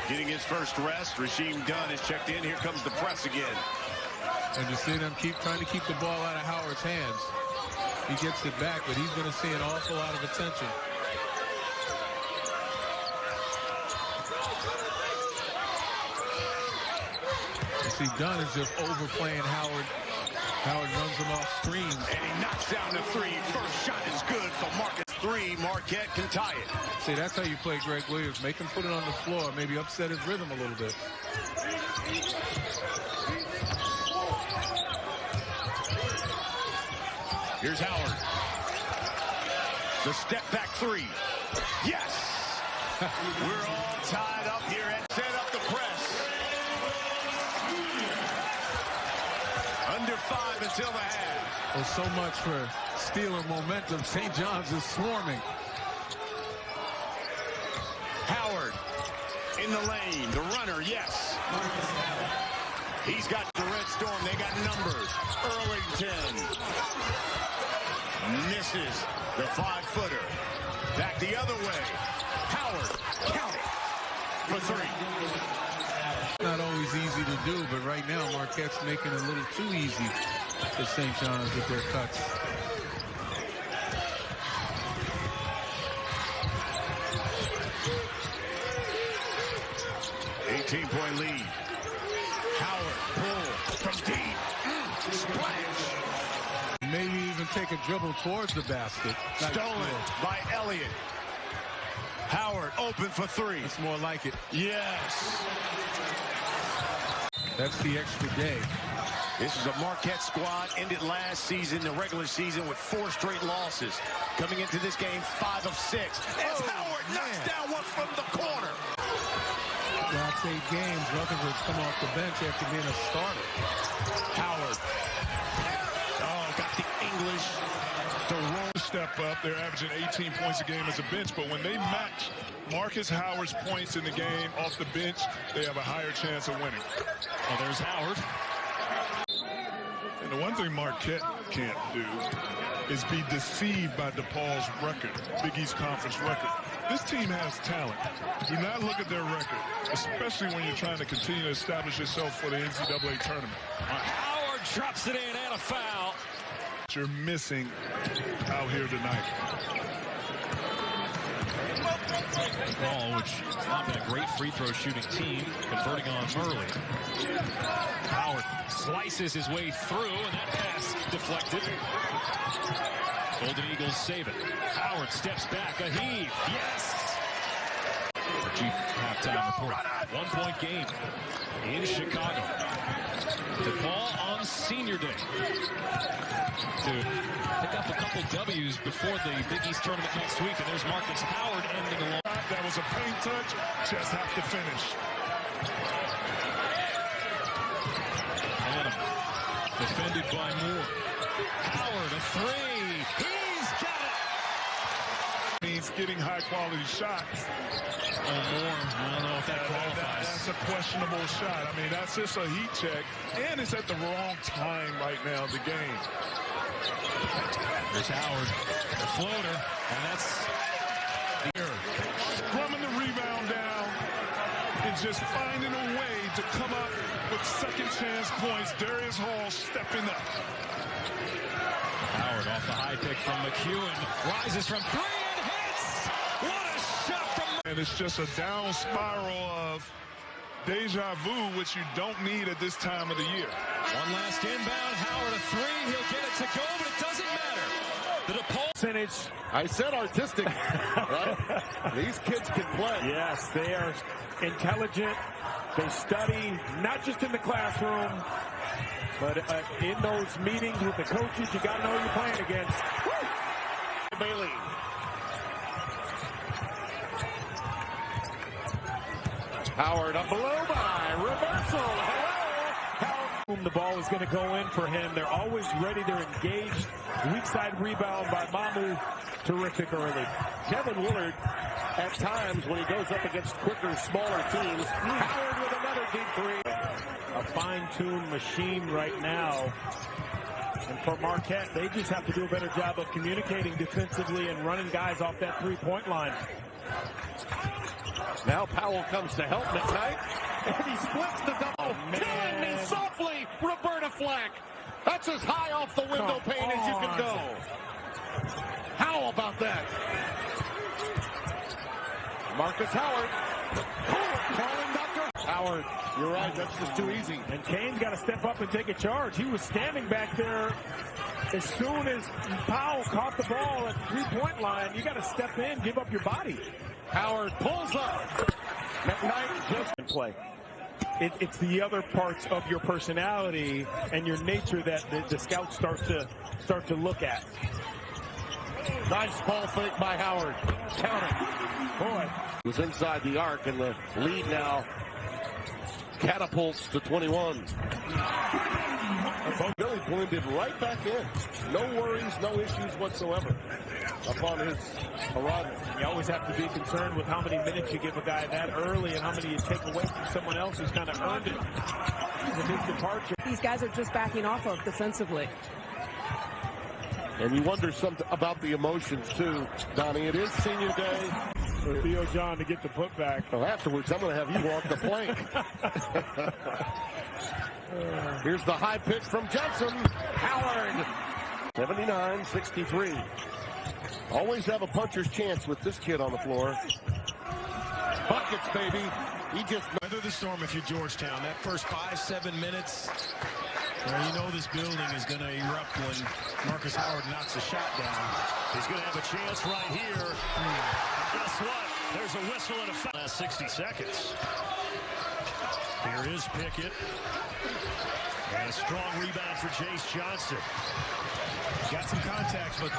Getting his first rest. Rasheem Dunn is checked in. Here comes the press again. And you see them trying to keep the ball out of Howard's hands. He gets it back, but he's going to see an awful lot of attention. You see Dunn is just overplaying Howard. Howard runs him off screens. And he knocks down the three. First shot is good for Marcus. 3. Marquette can tie it. See, that's how you play Greg Williams. Make him put it on the floor. Maybe upset his rhythm a little bit. Here's Howard. The step back 3. Yes! We're all tied up here and set up the press. Under 5 until the half. Well, so much for stealing momentum. St. John's is swarming. Howard in the lane. The runner, yes. He's got the Red Storm. They got numbers. Earlington misses the 5-footer. Back the other way. Howard, count it for 3. Not always easy to do, but right now Marquette's making it a little too easy for St. John's with their cuts. Point lead. Howard pull from deep. Splash. Maybe even take a dribble towards the basket. Stolen by Elliott. Howard open for 3. It's more like it. Yes. That's the extra day. This is a Marquette squad. Ended last season, the regular season, with 4 straight losses. Coming into this game, 5 of 6. As Howard knocks down one from the corner. Last 8 games, Rutherford's come off the bench after being a starter. Howard. Oh, got the English. The roll step up. They're averaging 18 points a game as a bench, but when they match Marcus Howard's points in the game off the bench, they have a higher chance of winning. Oh, there's Howard. And the one thing Marquette can't do is be deceived by DePaul's record, Big East Conference record. This team has talent. Do not look at their record, especially when you're trying to continue to establish yourself for the NCAA tournament. Howard drops it in and a foul. You're missing out here tonight. Ball, which has not been a great free throw shooting team, converting on Murley. Howard slices his way through, and that pass deflected. Golden Eagles save it. Howard steps back, a heave, yes! Our chief halftime report. 1-point game in Chicago. The ball on senior day to pick up a couple W's before the Big East tournament next week. And there's Marcus Howard ending along. That was a paint touch. Just have to finish. Adam defended by Moore. Howard, a 3. He's got it. Means getting high-quality shots. Oh, Moore. I don't know if that qualifies. That's a questionable shot. I mean, that's just a heat check. And it's at the wrong time right now of the game. There's Howard, the floater, and that's here. Scrumming the rebound down and just finding a way to come up with second chance points. Darius Hall stepping up. Howard off the high pick from McEwen. Rises from 3 and hits! What a shot from... And it's just a down spiral of deja vu, which you don't need at this time of the year. One last inbound. Howard, a 3. He'll get it to go, but it doesn't matter. The DePaul percentage. I said artistic, right? These kids can play. Yes, they are intelligent. They study, not just in the classroom, but in those meetings with the coaches. You got to know who you're playing against. Woo! Bailey. Howard up below by reversal. Hello. The ball is going to go in for him. They're always ready. They're engaged. Weak side rebound by Mamu. Terrific early. Kevin Willard, at times when he goes up against quicker, smaller teams. Howard with another deep 3. A fine-tuned machine right now. And for Marquette, they just have to do a better job of communicating defensively and running guys off that 3-point line. Now Powell comes to help McKnight, and he splits the double. Killing me softly, Roberta Flack. That's as high off the window pane as you can go. How about that? Marcus Howard. Calling Dr. Howard, you're right, that's just too easy. And Kane's got to step up and take a charge. He was standing back there. As soon as Powell caught the ball at the three-point line, you got to step in, give up your body. Howard pulls up. McKnight just in play. It's the other parts of your personality and your nature that the scouts start to look at. Nice ball fake by Howard. Count it. Boy. He was inside the arc, and the lead now catapults to 21. Billy blended right back in. No worries, no issues whatsoever upon his arrival. You always have to be concerned with how many minutes you give a guy that early and how many you take away from someone else who's kind of earned it with his departure. These guys are just backing off of defensively. And you wonder something about the emotions, too, Donnie. It is senior day. For Theo John to get the putback. Well, afterwards, I'm going to have you walk the plank. Here's the high pitch from Johnson. Howard. 79-63. Always have a puncher's chance with this kid on the floor. Buckets, baby. He just... Weather the storm if you're Georgetown. That first 5-7 minutes... Well, you know this building is going to erupt when Marcus Howard knocks a shot down. He's going to have a chance right here. And guess what? There's a whistle and a foul. Last 60 seconds. Here is Pickett. And a strong rebound for Jace Johnson. Got some contacts, but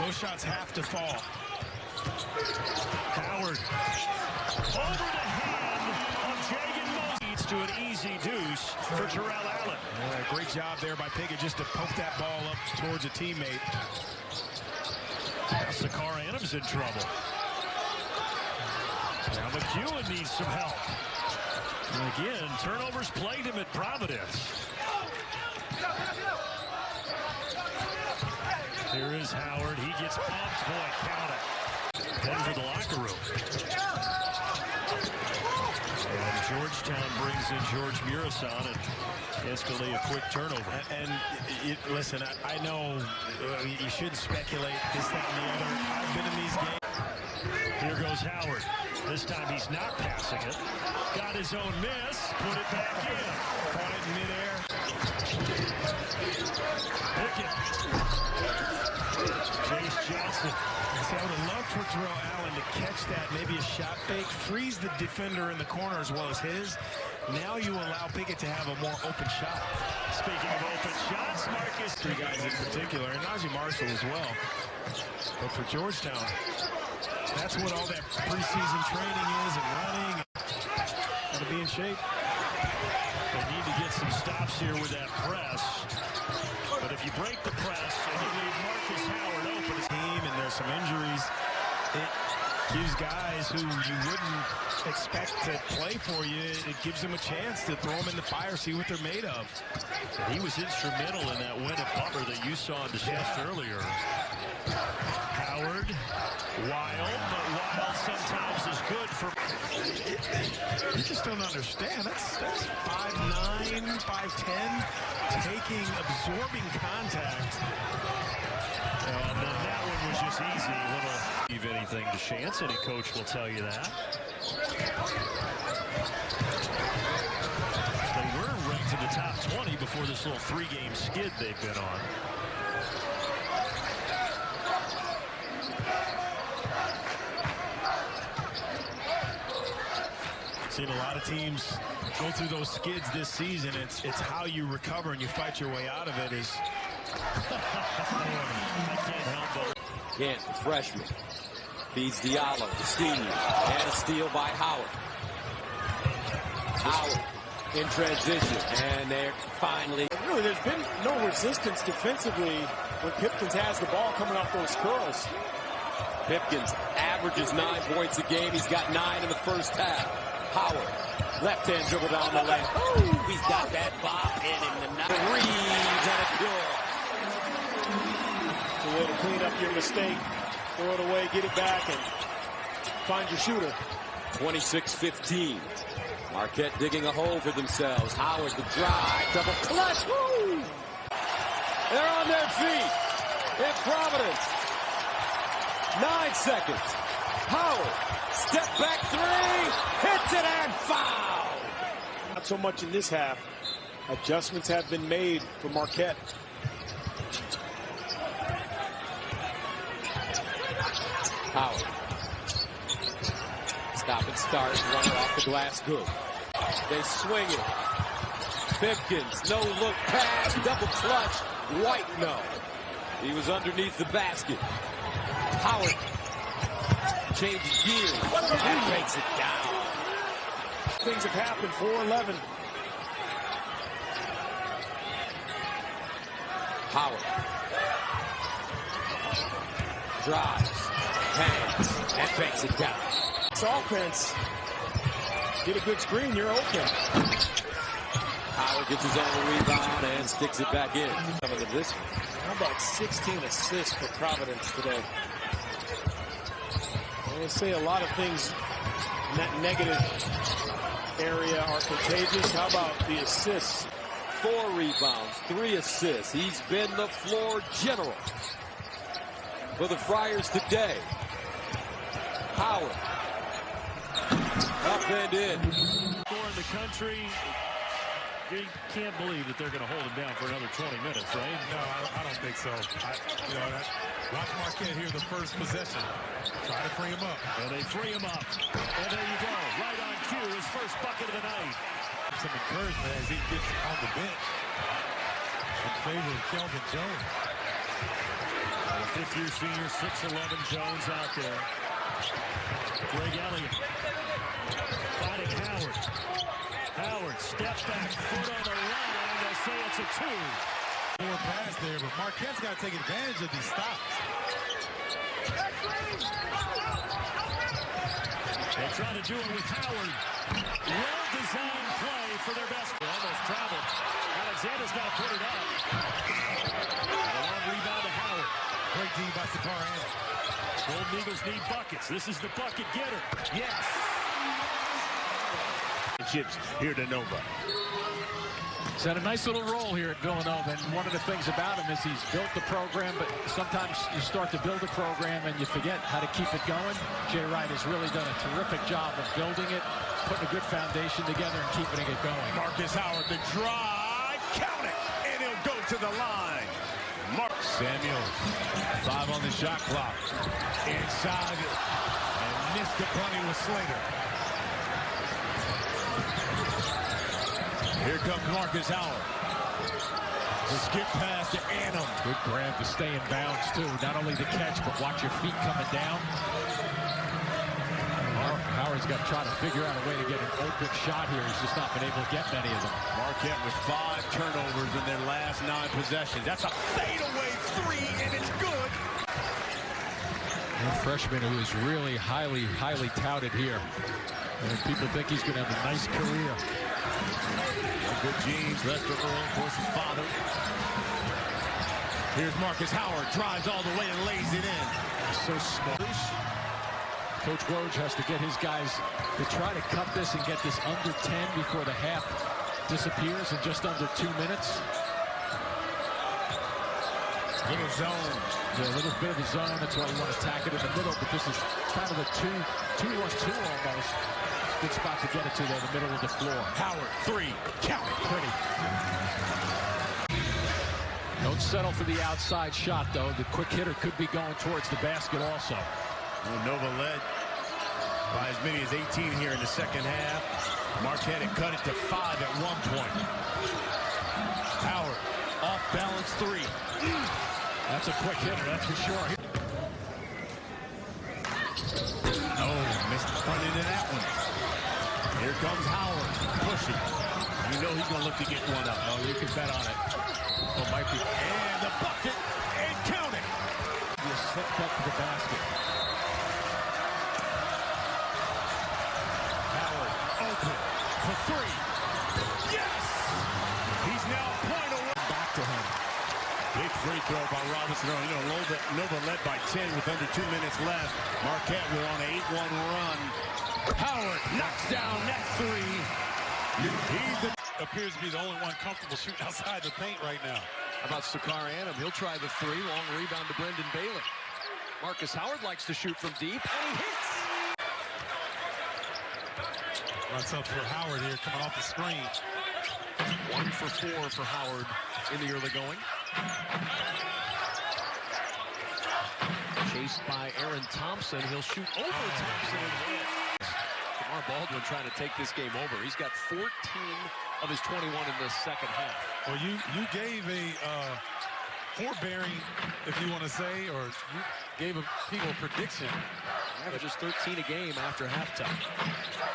those shots have to fall. Howard. Over the hand of Jagan Moses. Leads to an easy deuce for Terrell Allen. Yeah, great job there by Pickett just to poke that ball up towards a teammate. Now Sakar Adams in trouble. Now McEwen needs some help. And again, turnovers plagued him at Providence. Here is Howard. He gets bumped. Boy, count it. Heading for the locker room. And Georgetown brings in George Murasan and instantly a quick turnover. And listen, I know you shouldn't speculate this, that, and the other. I've been in these games. Here goes Howard. This time he's not passing it. Got his own miss. Put it back in. Caught it in midair. Pickett. Jace Johnson. I would have loved for Terrell Allen to catch that, maybe a shot fake, freeze the defender in the corner as well as his. Now you allow Pickett to have a more open shot. Speaking of open shots, Marcus. Three guys in particular, and Najee Marshall as well. But for Georgetown, that's what all that preseason training is and running. Got to be in shape. They need to get some stops here with that press. But if you break the press and you leave Marcus Howard open, his team, and there's some injuries, it gives guys who you wouldn't expect to play for you, it gives them a chance to throw them in the fire, see what they're made of. And he was instrumental in that win at Butler that you saw in the chest earlier. Howard, wild, but wild sometimes is good for... You just don't understand. That's 5'9", 5'10", absorbing contact. And then that one was just easy. Little leave anything to chance. Any coach will tell you that. They were ranked in the top 20 before this little three-game skid they've been on. Seen a lot of teams go through those skids this season. It's how you recover and you fight your way out of it. Is Kent, the freshman, feeds Diallo, the senior, and a steal by Howard. Howard in transition, and they're finally. Really, there's been no resistance defensively when Pipkins has the ball coming off those curls. Pipkins averages 9 points a game. He's got 9 in the first half. Howard, left-hand dribble down the lane. Ooh, he's got that bop in him. The reads and it's good. The way to clean up your mistake, throw it away, get it back, and find your shooter. 26-15. Marquette digging a hole for themselves. Howard the drive, double clutch. Woo! They're on their feet in Providence. 9 seconds. Howard, step back three, hits it and foul. Not so much in this half. Adjustments have been made for Marquette. Howard. Stop and start. Runner off the glass. Good. They swing it. Pipkins. No look pass. Double clutch. White no. He was underneath the basket. Howard changes gears and makes it down. Things have happened. 4-11. Howard drives, hangs, and makes it down. This offense, get a good screen, you're open. Howard gets his own rebound and sticks it back in. Coming to this one. How about 16 assists for Providence today? I would say a lot of things in that negative area are contagious. How about the assists? 4 rebounds, 3 assists. He's been the floor general for the Friars today. Howard. Up and in. Score in the country. You can't believe that they're going to hold him down for another 20 minutes, right? No, I don't think so. Watch Marquette here the first possession. Try to free him up. And they free him up. And there you go. Right on cue. His first bucket of the night. Some encouragement as he gets on the bench in favor of Kelvin Jones. The fifth-year senior, 6'11" Jones out there. Greg Elliott fighting Howard. Howard, step back, foot on the line. They'll say it's a 2. Forward pass there, but Marquette's got to take advantage of these stops. They try to do it with Howard. Well-designed play for their best. They almost traveled. Alexander's got to put it up. A long rebound to Howard. Great D by Sakaran. Golden Eagles need buckets. This is the bucket getter. Yes. Chips here to Nova. He's had a nice little role here at Villanova, and one of the things about him is he's built the program, but sometimes you start to build a program and you forget how to keep it going. Jay Wright has really done a terrific job of building it, putting a good foundation together and keeping it going. Marcus Howard, the drive, count it, and he'll go to the line. Mark Samuels, 5 on the shot clock. Inside and missed the bunny with Slater. Here comes Marcus Howard. The skip pass to Annam. Good grab to stay in bounds, too. Not only the catch, but watch your feet coming down. Howard's got to try to figure out a way to get an open shot here. He's just not been able to get many of them. Marquette with 5 turnovers in their last 9 possessions. That's a fadeaway 3, and it's good. A freshman who is really highly touted here. And people think he's going to have a nice career. Good genes, Lester Earl, of course, his father. Here's Marcus Howard, drives all the way and lays it in. So smart. Coach Woj has to get his guys to try to cut this and get this under 10 before the half disappears in just under 2 minutes. Little zone. Yeah, a little bit of a zone. That's why you want to attack it in the middle, but this is kind of a 2-1-2 almost. Good spot to get it to there, the middle of the floor. Howard, 3, count it. Pretty. Don't settle for the outside shot, though. The quick hitter could be going towards the basket also. Nova led by as many as 18 here in the second half. Marquette had cut it to 5 at one point. Howard, off balance 3. That's a quick hitter, that's for sure. Oh, missed the front end of that one. Here comes Howard, pushing. You know he's going to look to get one up. Oh, you can bet on it. Oh, might be. And the bucket, and count it. You slipped up to the basket. Howard, open for 3. Yes! He's now a point away. Back to him. Big free throw by Robinson. You know, Nova led by 10 with under 2 minutes left. Marquette, we're on an 8-1 run. Howard knocks down that three. He appears to be the only one comfortable shooting outside the paint right now. How about Sakar Annam? He'll try the three. Long rebound to Brendan Bailey. Marcus Howard likes to shoot from deep, and he hits. What's up for Howard here coming off the screen? 1 for 4 for Howard in the early going. Chased by Aaron Thompson. He'll shoot over Thompson and hit. Lamar Baldwin trying to take this game over. He's got 14 of his 21 in the second half. Well, you gave a forbearing, if you want to say, or you gave people a prediction. Averages 13 a game after halftime.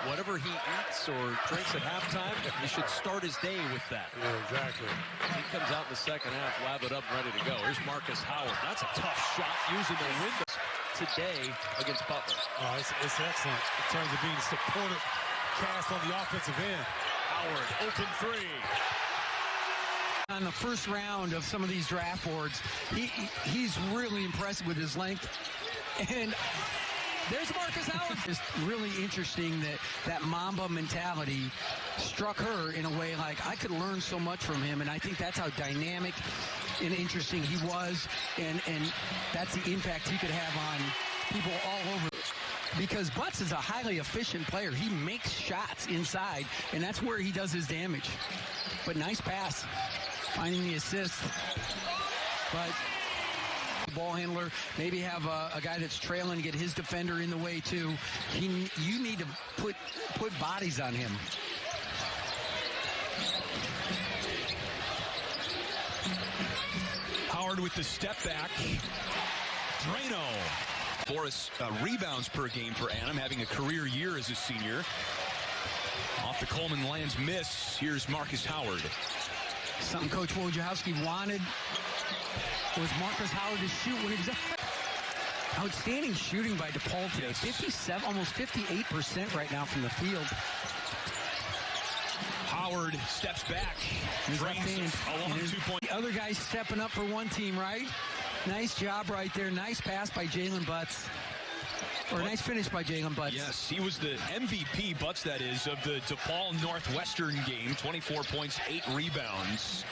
Whatever he eats or drinks at halftime, he should start his day with that. Yeah, exactly. He comes out in the second half, lathered up, ready to go. Here's Marcus Howard. That's a tough shot using the window today against Butler. Oh, it's excellent in terms of being supportive cast on the offensive end. Howard, open three. On the first round of some of these draft boards, he's really impressive with his length. And there's Marcus Howard. It's really interesting that Mamba mentality struck her in a way like I could learn so much from him, and I think that's how dynamic and interesting he was, and that's the impact he could have on people all over. Because Butts is a highly efficient player. He makes shots inside, and that's where he does his damage. But nice pass, finding the assist. But ball handler, maybe have a guy that's trailing, get his defender in the way too. You need to put bodies on him. Howard with the step back. Drano. Boris rebounds per game for Annam, having a career year as a senior. Off the Coleman Lands miss. Here's Marcus Howard. Something Coach Wojciechowski wanted was Marcus Howard to shoot when he was up. Outstanding shooting by DePaul today. 57, almost 58% right now from the field. Howard steps back. Drains a long 2 point. The other guys stepping up for one team, right? Nice job right there. Nice pass by Jalen Butts. Or nice finish by Jalen Butts. Yes, he was the MVP, Butts that is, of the DePaul Northwestern game. 24 points, 8 rebounds.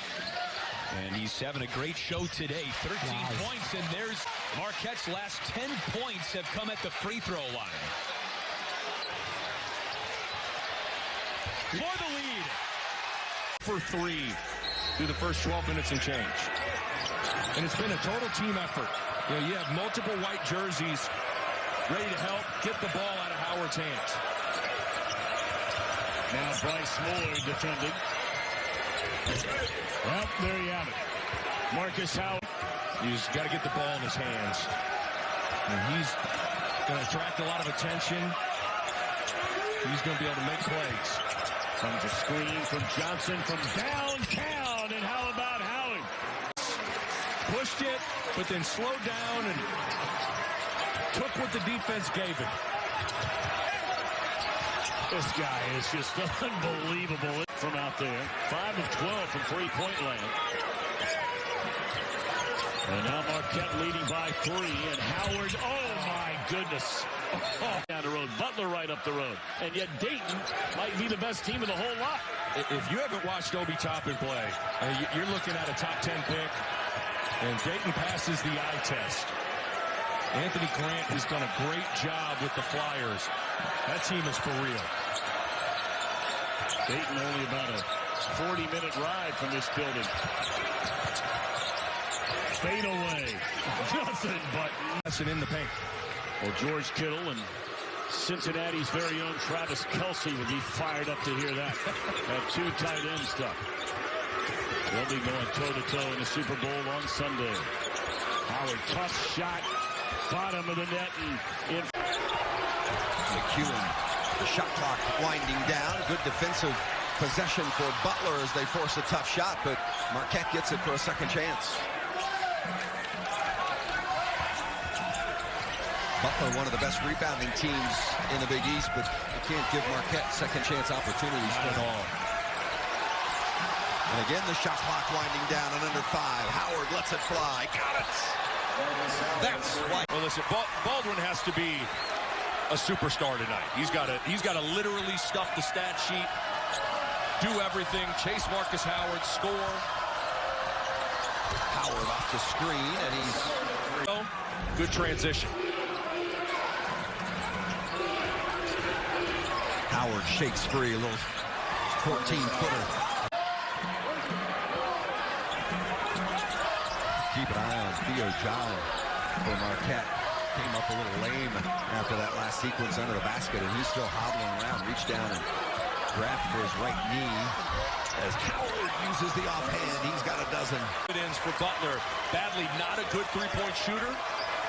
And he's having a great show today. 13 points, and there's Marquette's last 10 points have come at the free throw line. For the lead. For 3 through the first 12 minutes and change. And it's been a total team effort. You have multiple white jerseys ready to help get the ball out of Howard's hands. Now Bryce Moore defending. Well, there you have it. Marcus Howard. He's got to get the ball in his hands. And he's going to attract a lot of attention. He's going to be able to make plays. Comes a screen from Johnson from downtown. And how about Howard? Pushed it, but then slowed down and took what the defense gave him. This guy is just unbelievable from out there. 5 of 12 from three-point land. And now Marquette leading by 3. And Howard, oh my goodness. Oh, down the road. Butler right up the road. And yet Dayton might be the best team of the whole lot. If you haven't watched Obi Toppin play, you're looking at a top 10 pick. And Dayton passes the eye test. Anthony Grant has done a great job with the Flyers. That team is for real. Dayton only about a 40-minute ride from this building. Fade away. Nothing but nothing in the paint. Well, George Kittle and Cincinnati's very own Travis Kelce would be fired up to hear that. That 2 tight end stuff. They'll be going toe-to-toe in the Super Bowl on Sunday. Howard, tough shot. Bottom of the net. And McEwen, the shot clock winding down. Good defensive possession for Butler as they force a tough shot, but Marquette gets it for a second chance. Butler, one of the best rebounding teams in the Big East, but you can't give Marquette second chance opportunities at all. And again, the shot clock winding down and under 5. Howard lets it fly. Got it. That's why. Well, listen, Baldwin has to be a superstar tonight. He's got to literally stuff the stat sheet, do everything, chase Marcus Howard, score. Howard off the screen, and he's good transition. Howard shakes free, a little 14-footer. Keep an eye on Theo John for Marquette. Came up a little lame after that last sequence under the basket, and he's still hobbling around. Reached down and grabbed for his right knee as Howard uses the offhand. He's got a dozen. It ends for Butler. Badly not a good three-point shooter,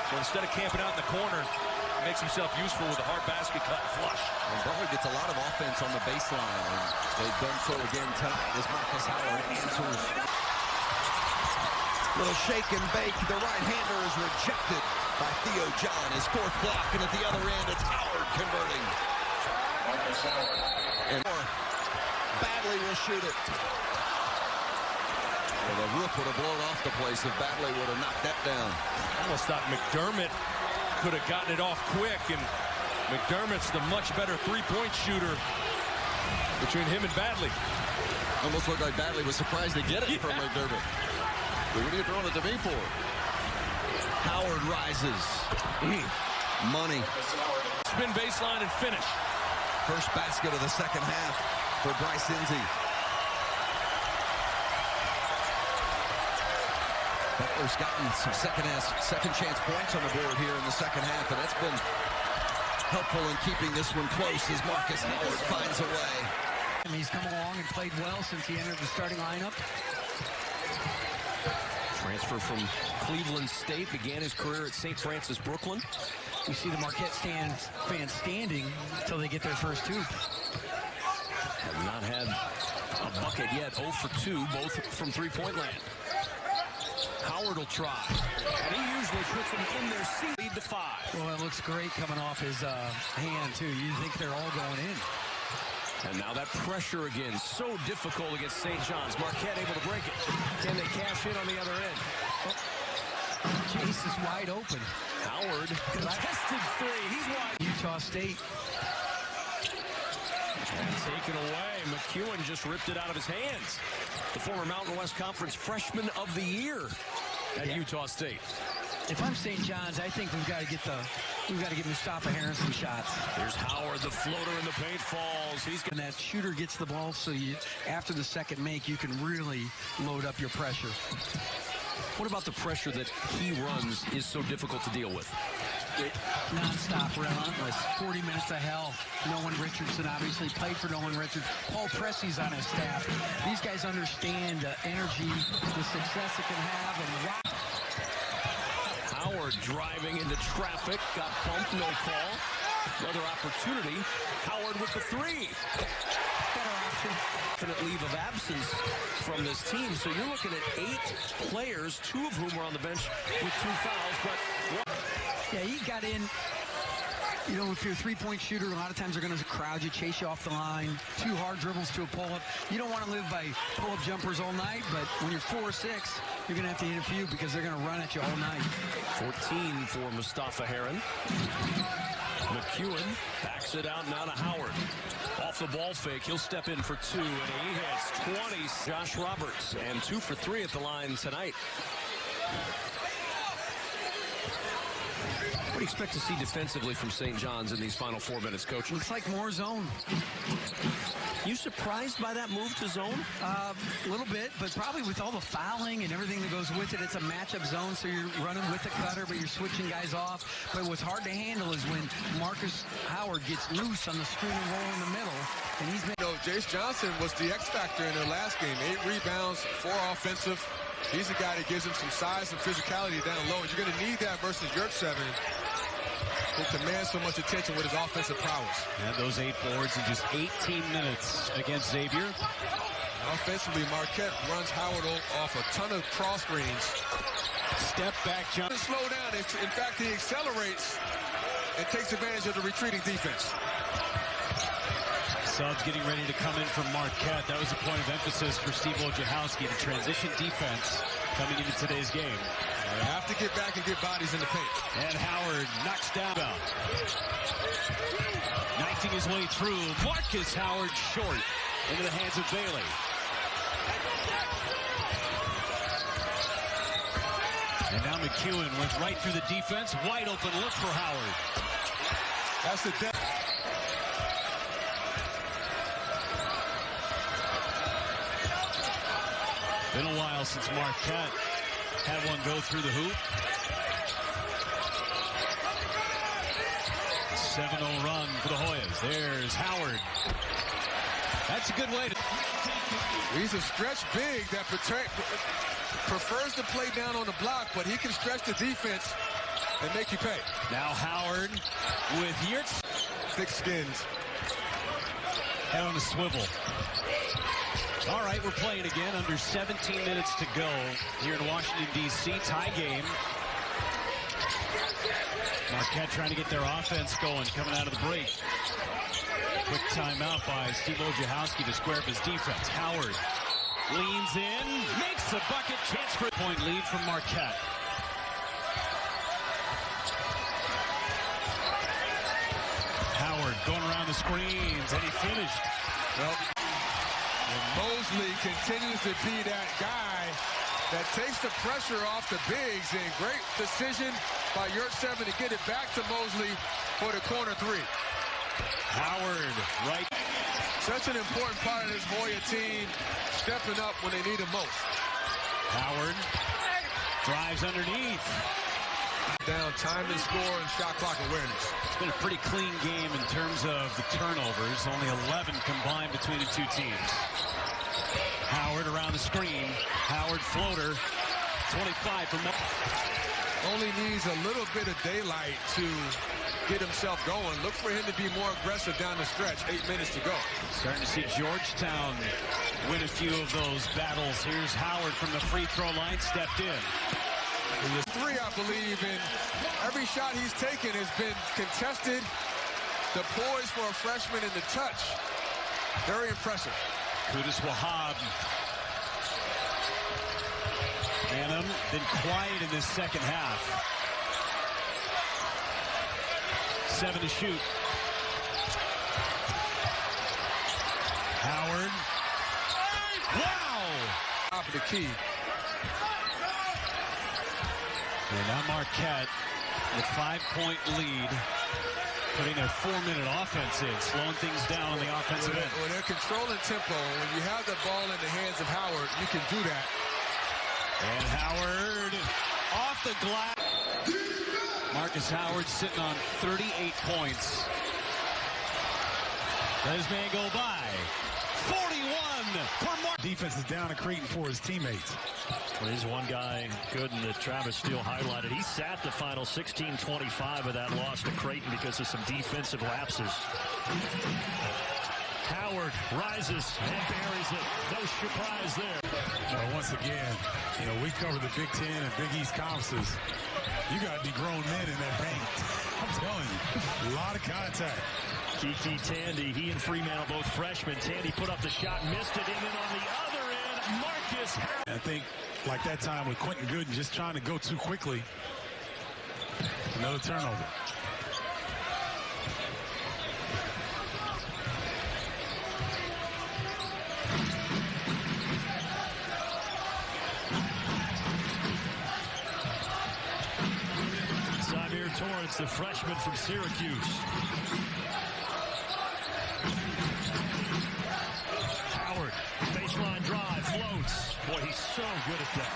so instead of camping out in the corner, makes himself useful with a hard basket cut flush. And Butler gets a lot of offense on the baseline, and they've done so again tonight as Marcus Howard answers. Little shake and bake. The right-hander is rejected by Theo John. His fourth block, and at the other end, it's Howard converting. And Badley will shoot it. Well, the roof would have blown off the place if Badley would have knocked that down. Almost thought McDermott could have gotten it off quick, and McDermott's the much better three-point shooter between him and Badley. Almost looked like Badley was surprised to get it from McDermott. What are you throwing it to me for? Howard rises. Money. Spin baseline and finish. First basket of the second half for Bryce Enzi. Butler's gotten some second chance points on the board here in the second half, and that's been helpful in keeping this one close as Marcus Howard finds a way. He's come along and played well since he entered the starting lineup. Transfer from Cleveland State, began his career at St. Francis, Brooklyn. You see the Marquette fans standing until they get their first two. Have not had a bucket yet. 0 for 2, both from three-point land. Howard will try, and he usually puts them in their seat. Lead to 5. Well, it looks great coming off his hand, too. You think they're all going in. And now that pressure again, so difficult against St. John's. Marquette able to break it. Can they cash in on the other end? Chase is wide open. Howard, contested 3. He's wide. Utah State. And taken away. McEwen just ripped it out of his hands. The former Mountain West Conference Freshman of the Year at Utah State. If I'm St. John's, I think we've got to get Mustafa Heron some shots. Here's Howard, the floater in the paint falls. And that shooter gets the ball, so after the second make, you can really load up your pressure. What about the pressure that he runs is so difficult to deal with? Non-stop, relentless. 40 minutes of hell. Nolan Richardson obviously played for Nolan Richardson. Paul Pressey's on his staff. These guys understand the energy, the success it can have, and wow. Howard driving into traffic, got bumped, no call. Another opportunity. Howard with the 3. Better option. Definite leave of absence from this team. So you're looking at 8 players, 2 of whom are on the bench with 2 fouls. But yeah, he got in. You know, if you're a three-point shooter, a lot of times they're going to crowd you, chase you off the line. 2 hard dribbles to a pull-up. You don't want to live by pull-up jumpers all night, but when you're 4 or 6, you're going to have to hit a few because they're going to run at you all night. 14 for Mustafa Heron. McEwen backs it out now to Howard. Off the ball fake, he'll step in for 2, and he hits 20. Josh Roberts, and 2 for 3 at the line tonight. What do you expect to see defensively from St. John's in these final 4 minutes, Coach? Looks like more zone. You surprised by that move to zone? A little bit, but probably with all the fouling and everything that goes with it, it's a matchup zone, so you're running with the cutter, but you're switching guys off. But what's hard to handle is when Marcus Howard gets loose on the screen and roll in the middle, and he's been... Jace Johnson was the X factor in their last game. 8 rebounds, 4 offensive. He's the guy that gives him some size and physicality down low. And you're going to need that versus Yurtseven, who commands so much attention with his offensive prowess. And those 8 boards in just 18 minutes against Xavier. Offensively, Marquette runs Howard off a ton of cross screens. Step back, John. Slow down. In fact, he accelerates and takes advantage of the retreating defense. Subs getting ready to come in from Marquette. That was a point of emphasis for Steve Wojciechowski, the transition defense coming into today's game. They have to get back and get bodies in the paint. And Howard knocks down. Knifing his way through. Markus Howard short into the hands of Bailey. And now McEwen went right through the defense. Wide open look for Howard. That's the depth. Been a while since Marquette had one go through the hoop. 7-0 run for the Hoyas. There's Howard. That's a good way to... He's a stretch big that prefers to play down on the block, but he can stretch the defense and make you pay. Now Howard with Yurts. Thick skins. Head on a swivel. All right, we're playing again. Under 17 minutes to go here in Washington, D.C. Tie game. Marquette trying to get their offense going coming out of the break. Quick timeout by Steve Wojciechowski to square up his defense. Howard leans in, makes the bucket, chance for a point lead from Marquette. Howard going around the screens, and he finished. Well, and Mosley continues to be that guy that takes the pressure off the bigs, and great decision by Yurtseven to get it back to Mosley for the corner three. Howard, right. Such an important part of this Hoya team, stepping up when they need him most. Howard drives underneath. Down time and score and shot clock awareness. It's been a pretty clean game in terms of the turnovers. Only 11 combined between the two teams. Howard around the screen. Howard floater. 25 from... Only needs a little bit of daylight to get himself going. Look for him to be more aggressive down the stretch. 8 minutes to go. Starting to see Georgetown win a few of those battles. Here's Howard from the free throw line. Stepped in. Three, I believe, and every shot he's taken has been contested. The poise for a freshman in the touch. Very impressive. Qudus Wahab. And been quiet in this second half. 7 to shoot. Howard. Wow! Top of the key. And now Marquette with 5-point lead, putting their 4-minute offense in, slowing things down on the offensive end. When they're controlling tempo, when you have the ball in the hands of Howard, you can do that. And Howard off the glass. Markus Howard sitting on 38 points. Let his man go by. 41 for Mark. Defense is down and creating for his teammates. Well, there's one guy, Gooden, that Travis Steele highlighted. He sat the final 16-25 of that loss to Creighton because of some defensive lapses. Howard rises and buries it. No surprise there. Well, once again, we cover the Big Ten and Big East conferences. You got to be grown men in that paint. I'm telling you, a lot of contact. Kiki Tandy, he and Fremantle both freshmen. Tandy put up the shot, missed it, and then on the other end, Markus Howard. I think like that time with Quentin Gooden just trying to go too quickly. Another turnover. Samir Torrance, the freshman from Syracuse. Howard, baseline drive, floats. Boy, he's so good at that.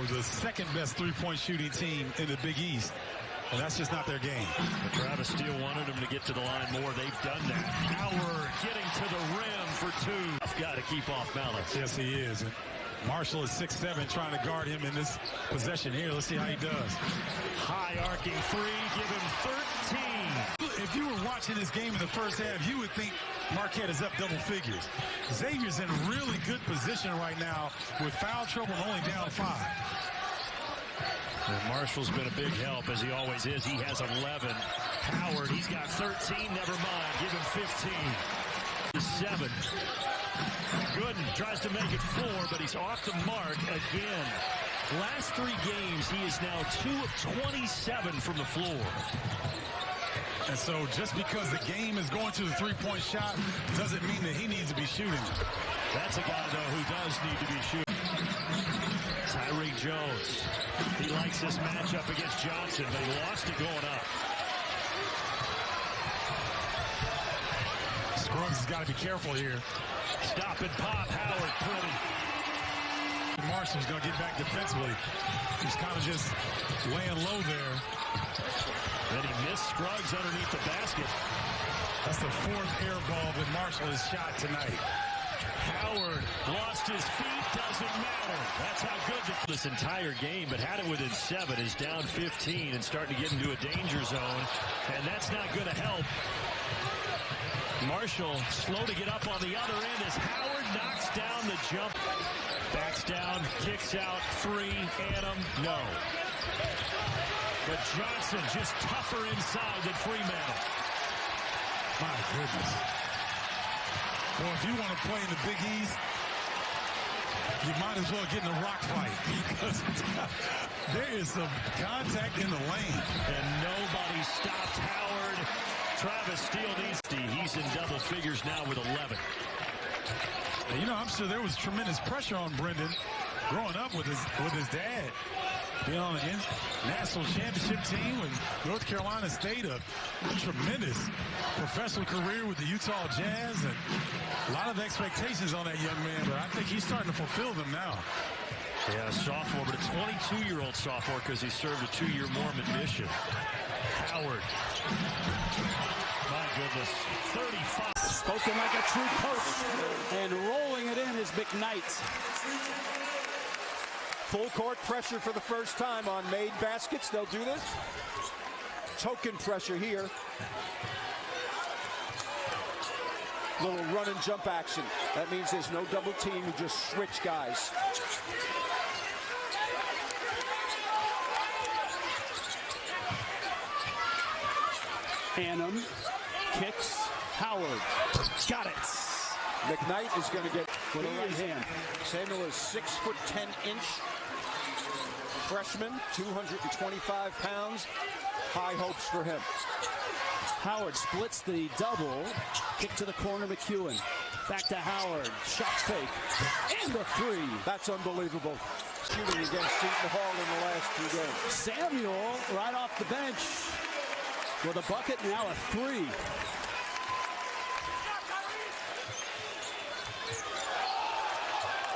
The second best three-point shooting team in the Big East. And that's just not their game. But Travis Steele wanted him to get to the line more. They've done that. Howard getting to the rim for 2. I've got to keep off balance. Yes, he is. And Marshall is 6'7", trying to guard him in this possession here. Let's see how he does. High arcing 3, give him 13. If you were watching this game in the first half, you would think Marquette is up double figures. Xavier's in really good position right now with foul trouble and only down 5. And Marshall's been a big help, as he always is. He has 11. Howard, he's got 13. Never mind. Give him 15. 7. Gooden tries to make it 4, but he's off the mark again. Last 3 games, he is now 2 of 27 from the floor. And so just because the game is going to the three-point shot doesn't mean that he needs to be shooting. That's a guy, though, who does need to be shooting. Tyreek Jones. He likes this matchup against Johnson. They lost it going up. Scruggs has got to be careful here. Stop and pop. Howard pretty. Marshall's going to get back defensively. He's kind of just laying low there. Then he missed Scruggs underneath the basket. That's the 4th air ball that Marshall has shot tonight. Howard lost his feet. Doesn't matter. That's how good this entire game, but had it within 7, is down 15 and starting to get into a danger zone. And that's not going to help. Marshall slow to get up on the other end as Howard knocks down the jump. Backs down, kicks out, 3, Adam, no. But Johnson just tougher inside than Freemantle. My goodness. Well, if you want to play in the Big East, you might as well get in a rock fight because there is some contact in the lane. And nobody stopped Howard. Travis Steele needs to. He's in double figures now with 11. And, you know, I'm sure there was tremendous pressure on Brendan growing up with his dad. Being on the national championship team with North Carolina State, a tremendous professional career with the Utah Jazz, and a lot of expectations on that young man, but I think he's starting to fulfill them now. Yeah, sophomore, but a 22-year-old sophomore because he served a 2-year Mormon mission. Howard. My goodness, 35. Spoken like a true coach, and rolling it in is McKnight. Full court pressure for the first time on made baskets. They'll do this. Token pressure here. Little run and jump action. That means there's no double team. You just switch guys. Annam kicks. Howard got it. McKnight is going to get with a right hand. Samuel is 6'10" freshman, 225 pounds. High hopes for him. Howard splits the double. Kick to the corner, McEwen. Back to Howard. Shot fake. And the 3. That's unbelievable. Shooting against Seton Hall in the last 2 games. Samuel right off the bench with a bucket, now a 3.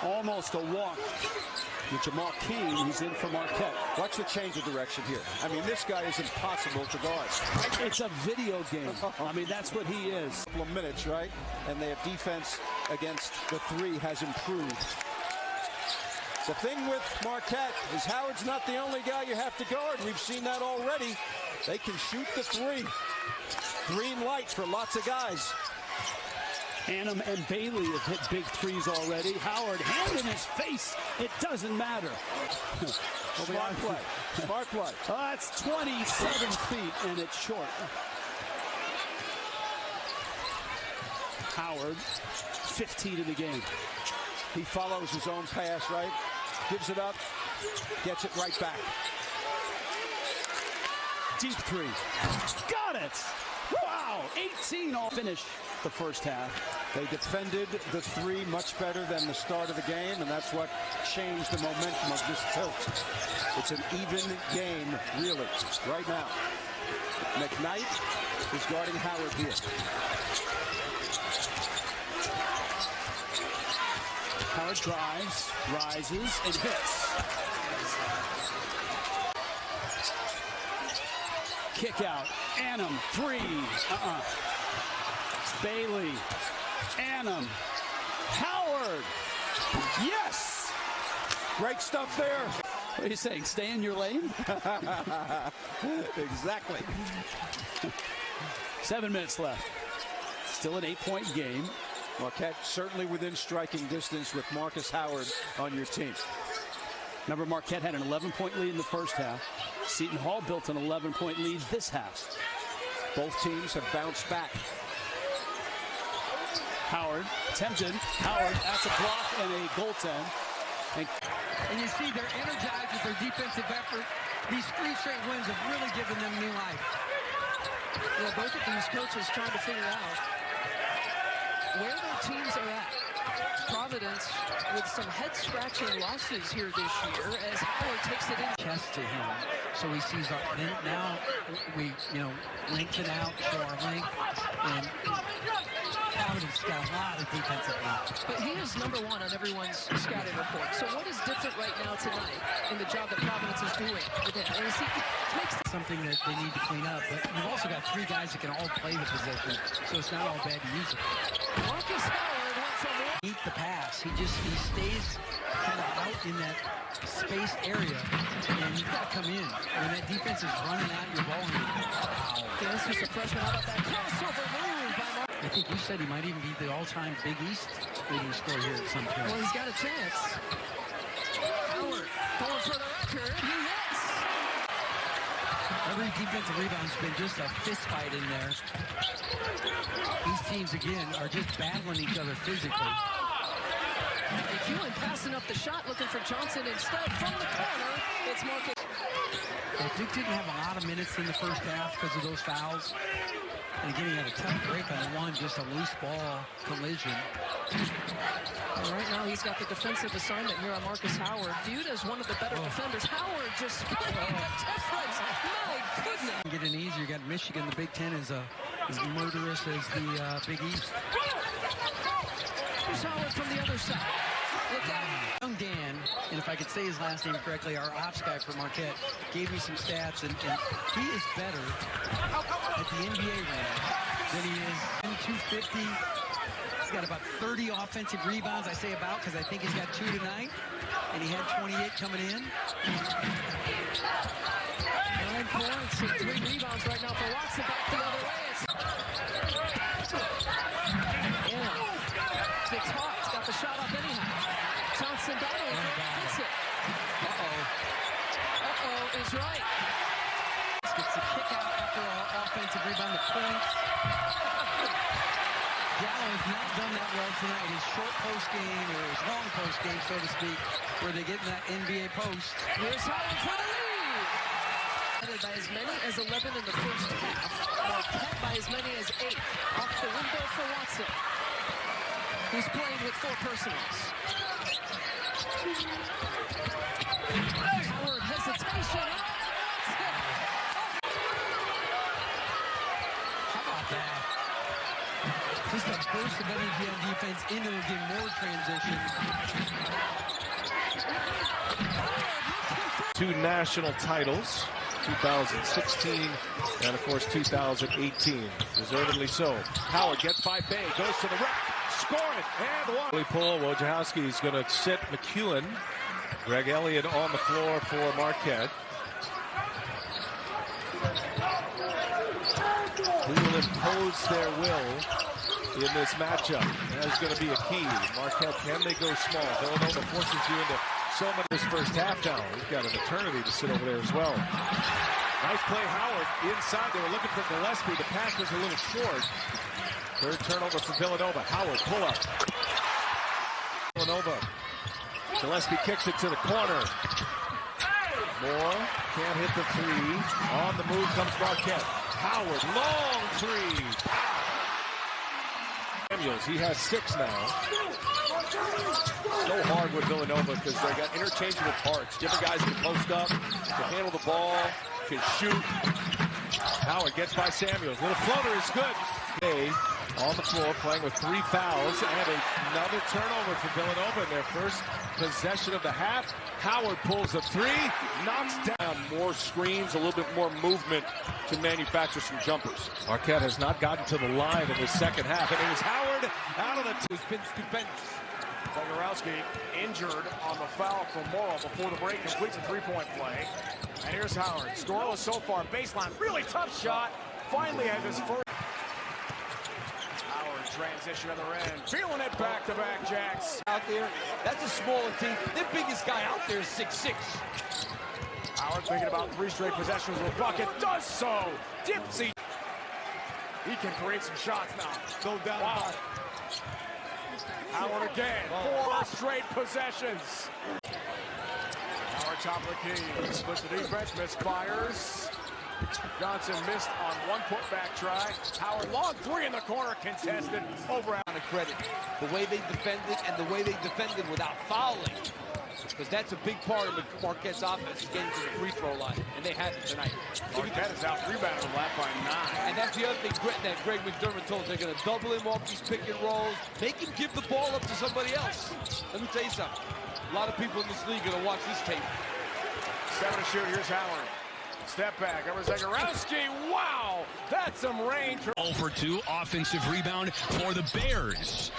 Almost a walk. With Jamal King, he's in for Marquette. Watch the change of direction here. I mean, this guy is impossible to guard. It's a video game. I mean, that's what he is. A couple of minutes, right? And their defense against the 3 has improved. The thing with Marquette is Howard's not the only guy you have to guard. We've seen that already. They can shoot the 3. Green light for lots of guys. Annam and Bailey have hit big 3s already. Howard, hand in his face. It doesn't matter. Smart play. Smart play. That's 27 feet, and it's short. Howard, 15 in the game. He follows his own pass, right? Gives it up. Gets it right back. Deep 3. Got it! Wow! 18 all finish the first half. They defended the 3 much better than the start of the game, and that's what changed the momentum of this tilt. It's an even game, really, right now. McKnight is guarding Howard here. Howard drives, rises, and hits. Kick out. Annam, 3. Bailey. Annam. Howard. Yes! Great stuff there. What are you saying? Stay in your lane? Exactly. 7 minutes left. Still an 8-point game. Marquette certainly within striking distance with Marcus Howard on your team. Remember, Marquette had an 11-point lead in the first half. Seton Hall built an 11-point lead this half. Both teams have bounced back. Howard tempted. Howard, that's a block and a goaltend. And you see they're energized with their defensive effort. These 3 straight wins have really given them new life. Yeah, both of these coaches trying to figure out where their teams are at. Providence with some head-scratching losses here this year as Howard takes it in. Chest to him, so he sees our. Then now we, lengthen out, show our length, and Providence got a lot of defensive length. But he is #1 on everyone's scouting report. So what is different right now tonight in the job that Providence is doing with him? And makes something that they need to clean up. But you've also got 3 guys that can all play the position, so it's not all bad to use them. Marcus Howard went from eat the pass. He stays kind of out in that space area, and you've got to come in. When that defense is running at your ball, wow. Yeah, this is a freshman. How about that crossover move by Marcus? I think you said he might even be the all-time Big East leading scorer here at some point. Well, he's got a chance. Howard going for the record. He hits. Every defensive rebound's been just a fist fight in there. These teams, again, are just battling each other physically. McEwen passing up the shot, looking for Johnson instead. From the corner, it's Marcus. Well, Duke didn't have a lot of minutes in the first half because of those fouls. And again, he had a tough break on the one, just a loose ball collision. And right now, he's got the defensive assignment here on Marcus Howard, viewed as one of the better defenders. Howard just splitting the difference. My goodness. Get an easier. You got Michigan. The Big Ten is as murderous as the Big East. Here's Howard from the other side. Look out. Young Dan, and if I could say his last name correctly, our ops guy for Marquette, gave me some stats, and he is better at the NBA range than he is in 250. He's got about 30 offensive rebounds. I say about because I think he's got 2 tonight, and he had 28 coming in. 9 points and 3 rebounds right now for Watson. Back the other way. It's hot. He's got the shot up anyhow. Johnson battling. Hits it. Uh-oh is right. Gets the kick out after an offensive rebound. The points. Gallo has not done that well tonight. His short post game, or his long post game, so to speak, where they get in that NBA post. Here's Howard for the lead. By as many as 11 in the first half. Marquette by as many as 8. Off the window for Watson, who's playing with 4 personals. Howard hesitation. How about that? Just a burst of energy on defense into again more transition. 2 national titles, 2016 and of course 2018. Deservedly so. Howard gets by Bay, goes to the rack, score it, and one. Pull. Wojciechowski's going to sit McEwen. Greg Elliott on the floor for Marquette. Who will impose their will in this matchup? That's going to be a key. Marquette, can they go small? Villanova forces you into so much this first half now. We've got an eternity to sit over there as well. Nice play, Howard. Inside, they were looking for Gillespie. The pass was a little short. 3rd turnover for Villanova. Howard, pull up. Villanova. Gillespie kicks it to the corner. Moore can't hit the 3. On the move comes Marquette. Howard, long 3. Samuels, he has 6 now. So hard with Villanova because they got interchangeable parts. Different guys can post up, can handle the ball, can shoot. Howard gets by Samuels. Little floater is good. Hey, on the floor playing with 3 fouls and another turnover for Villanova in their first possession of the half. Howard pulls a 3, knocks down. More screens, a little bit more movement to manufacture some jumpers. Marquette has not gotten to the line in the second half, and it is Howard out of the Who's been stupendous. Zagorowski injured on the foul from Morrow before the break, completes a 3-point play. And here's Howard, scoreless so far, baseline, really tough shot. Finally has his first. Howard transition on the end, feeling it back-to-back jacks. Out there, that's a smaller team. Their biggest guy out there is 6'6". Howard thinking about 3 straight possessions with bucket, does so. Dipsy. He can create some shots now. Go down. Wow. Howard again. 4 straight possessions. Howard top of the key. Splits the defense, misfires. Johnson missed on one putback try. Howard, long 3 in the corner, contested. Over On the credit, the way they defended and the way they defended without fouling. Because that's a big part of Marquette's offense is getting to the free throw line, and they had it tonight. Marquette is out rebounded the lap by 9. And that's the other thing that Greg McDermott told us. They're going to double him off these pick and rolls. Make him give the ball up to somebody else. Let me tell you something. A lot of people in this league are going to watch this tape. 7 to shoot. Here's Howard. Step back. Over Zagorowski. Wow! That's some range. 0 for 2. Offensive rebound for the Bears.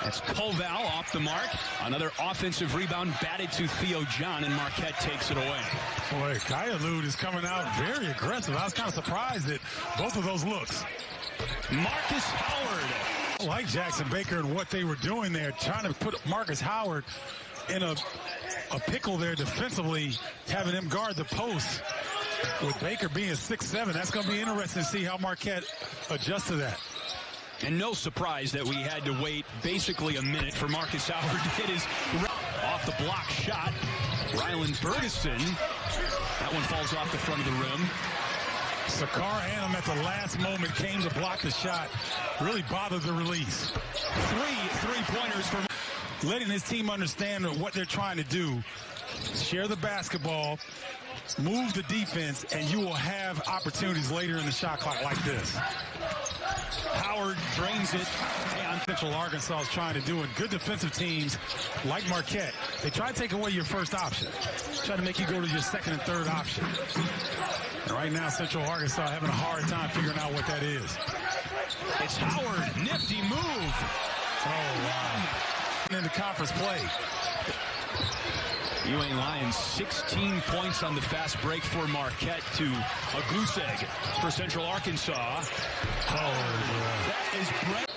That's Koval off the mark. Another offensive rebound batted to Theo John, and Marquette takes it away. Boy, Kayalud is coming out very aggressive. I was kind of surprised at both of those looks. Marcus Howard. I like Jackson Baker and what they were doing there, trying to put Marcus Howard in a pickle there defensively, having him guard the post. With Baker being 6'7", that's going to be interesting to see how Marquette adjusts to that. And no surprise that we had to wait basically a minute for Marcus Howard to hit his off the block shot. Rylan Ferguson. That one falls off the front of the rim. Sakar Annam at the last moment came to block the shot. Really bothered the release. 3 3-pointers for letting his team understand what they're trying to do. Share the basketball, move the defense, and you will have opportunities later in the shot clock like this. Howard drains it. Central Arkansas is trying to do, and good defensive teams like Marquette, they try to take away your first option. Try to make you go to your second and third option. And right now, Central Arkansas having a hard time figuring out what that is. It's Howard. Nifty move. Oh, wow. In the conference play. UA Lions 16 points on the fast break for Marquette to a goose egg for Central Arkansas. That is Brett.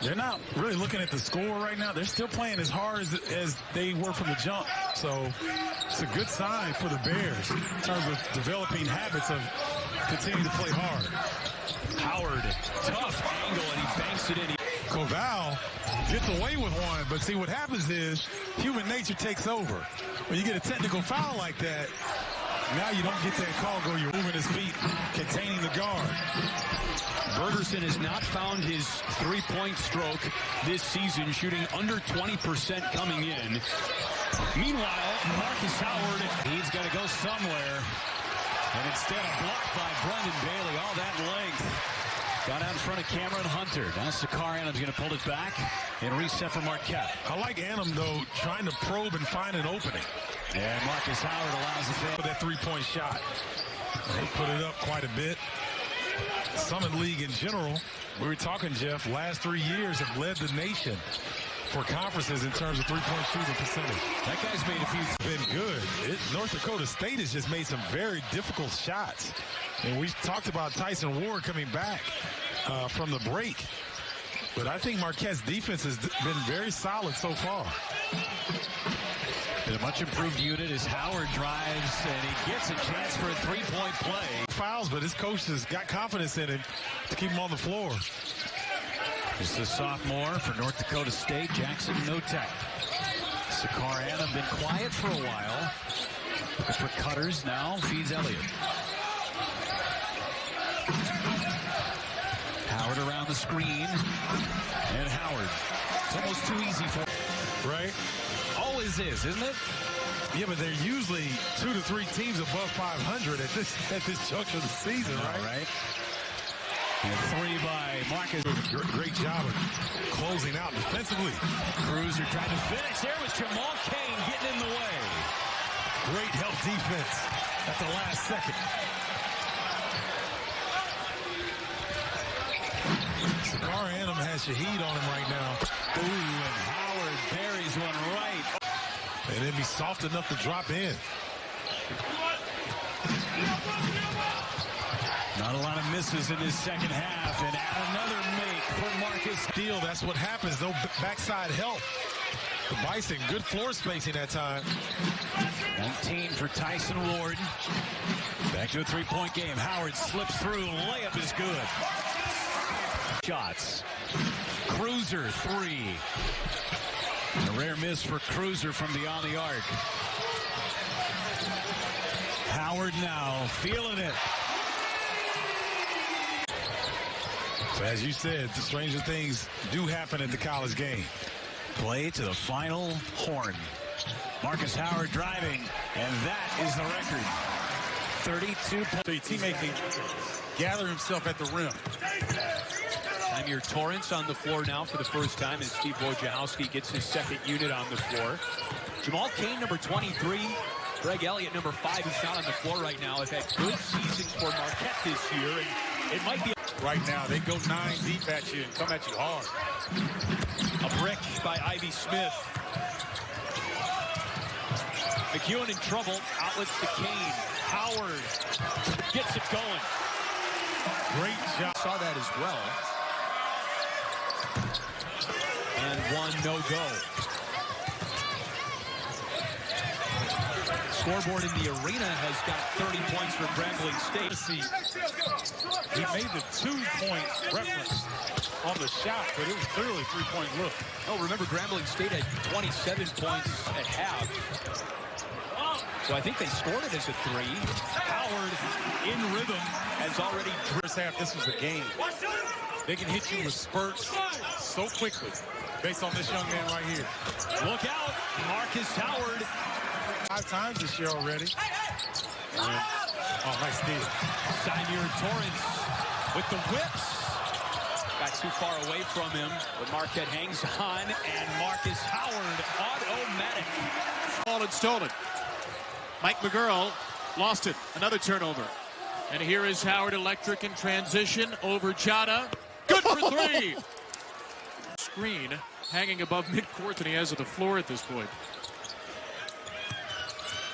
They're not really looking at the score right now. They're still playing as hard as they were from the jump. So it's a good sign for the Bears in terms of developing habits of continuing to play hard. Howard, tough angle, and he banks it in. Koval gets away with one, but see what happens is human nature takes over. When you get a technical foul like that, now you don't get that call go. You're moving his feet, containing the guard. Bergerson has not found his three-point stroke this season, shooting under 20% coming in. Meanwhile, Marcus Howard, he's got to go somewhere. And instead, a block by Brendan Bailey. All that length. Got out in front of Cameron Hunter. Now Sakar Annam's going to pull it back and reset for Marquette. I like Annam, though, trying to probe and find an opening. And Marcus Howard allows the fail. That three-point shot. They put it up quite a bit. Summit League in general, we were talking, Jeff, last 3 years have led the nation for conferences in terms of three-point shooting percentage. That guy's made a few. Been good. North Dakota State has just made some very difficult shots. And we talked about Tyson Ward coming back from the break. But I think Marquette's defense has been very solid so far. A much improved unit as Howard drives, and he gets a chance for a three-point play. Fouls, but his coach has got confidence in him to keep him on the floor. This is a sophomore for North Dakota State, Jackson Notek. Sakar Annam been quiet for a while. Looking for cutters now, feeds Elliott. Howard around the screen, and Howard. It's almost too easy for right? Always is, isn't it? Yeah, but they're usually 2 to 3 teams above 500 at this juncture of the season, right? And 3 by Marcus. Great job of closing out defensively. Cruiser trying to finish. There was Jamal Cain getting in the way. Great help defense at the last second. Sakar Annam has Shaheed on him right now. Ooh, and Howard buries one right. And then be soft enough to drop in. Not a lot of misses in this second half, and another make for Marcus. Steele, that's what happens. No backside help. The Bison, good floor spacing that time. 19 for Tyson Ward. Back to a three-point game. Howard slips through. Layup is good. Shots. Cruiser, 3. A rare miss for Cruiser from beyond the arc. Howard now feeling it. So as you said, the stranger things do happen at the college game. Play to the final horn. Marcus Howard driving, and that is the record. 32 points. So your teammate can gather himself at the rim. Amir Torrance on the floor now for the first time as Steve Wojciechowski gets his second unit on the floor. Jamal Cain, number 23. Greg Elliott, number 5, who's not on the floor right now, have had good seasons for Marquette this year, and it might be... Right now, they go 9 deep at you and come at you hard. A brick by Ivy Smith. McEwen in trouble. Outlets to Cain. Howard gets it going. Great job. Saw that as well. And one no-go. Scoreboard in the arena has got 30 points for Grambling State. He made the 2-point reference on the shot, but it was clearly a 3-point look. Oh, remember Grambling State had 27 points at half. So I think they scored it as a 3. Howard in rhythm has already... First half, this was a game. They can hit you with spurts so quickly based on this young man right here. Look out, Marcus Howard. 5 times this year already. Oh, nice steal. Amir Torrance with the whips. Got too far away from him, but Marquette hangs on, and Marcus Howard automatic. Ball and stolen. Mike McGurl lost it. Another turnover. And here is Howard Electric in transition over Jada. Good for 3. Screen hanging above midcourt than he has at the floor at this point.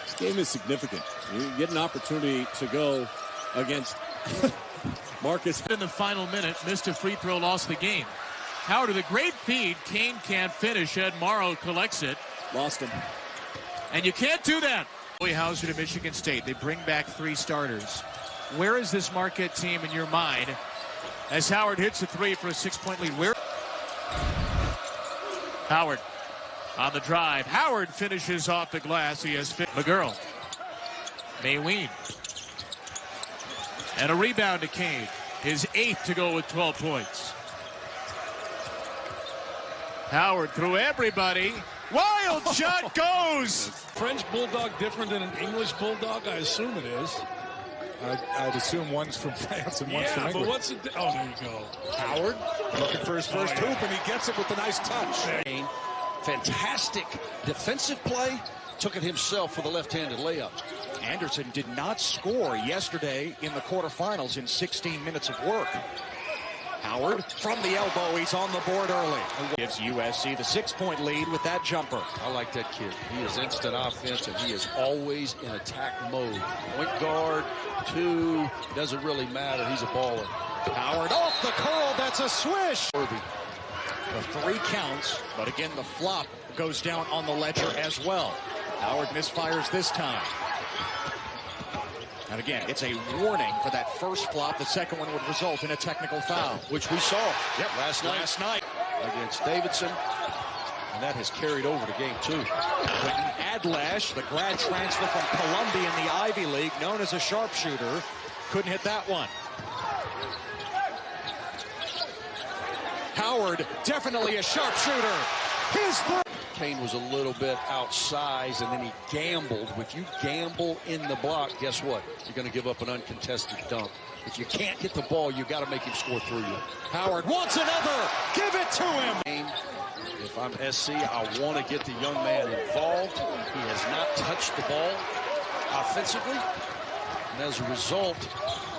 This game is significant. You get an opportunity to go against Marcus. In the final minute, missed a free throw, lost the game. Howard with a great feed. Cain can't finish. Ed Morrow collects it. Lost him. And you can't do that. Hauser to Michigan State. They bring back 3 starters. Where is this Marquette team in your mind as Howard hits a 3 for a 6-point lead? Where? Howard on the drive. Howard finishes off the glass. He has McGurl. Mayween. And a rebound to Cain. His 8th to go with 12 points. Howard through everybody. Wild shot goes. French bulldog different than an English bulldog? I assume it is. I'd assume one's from France and one's from England. But what's it? Oh, there you go. Howard looking for his first hoop, and he gets it with a nice touch. Fantastic defensive play. Took it himself for the left-handed layup. Anderson did not score yesterday in the quarterfinals in 16 minutes of work. Howard from the elbow. He's on the board early. Gives USC the 6-point lead with that jumper. I like that kid. He is instant offense, and he is always in attack mode. Point guard, 2, doesn't really matter. He's a baller. Howard off the curl. That's a swish. The 3 counts, but again, the flop goes down on the ledger as well. Howard misfires this time. And again, it's a warning for that first flop. The second one would result in a technical foul. Which we saw last night against Davidson. And that has carried over to game 2. Quentin Adlash, the grad transfer from Columbia in the Ivy League, known as a sharpshooter, couldn't hit that one. Howard, definitely a sharpshooter. His Cain was a little bit outsized, and then he gambled. If you gamble in the block, guess what? You're going to give up an uncontested dunk. If you can't get the ball, you got to make him score through you. Howard wants another. Give it to him. If I'm SC, I want to get the young man involved. He has not touched the ball offensively, and as a result,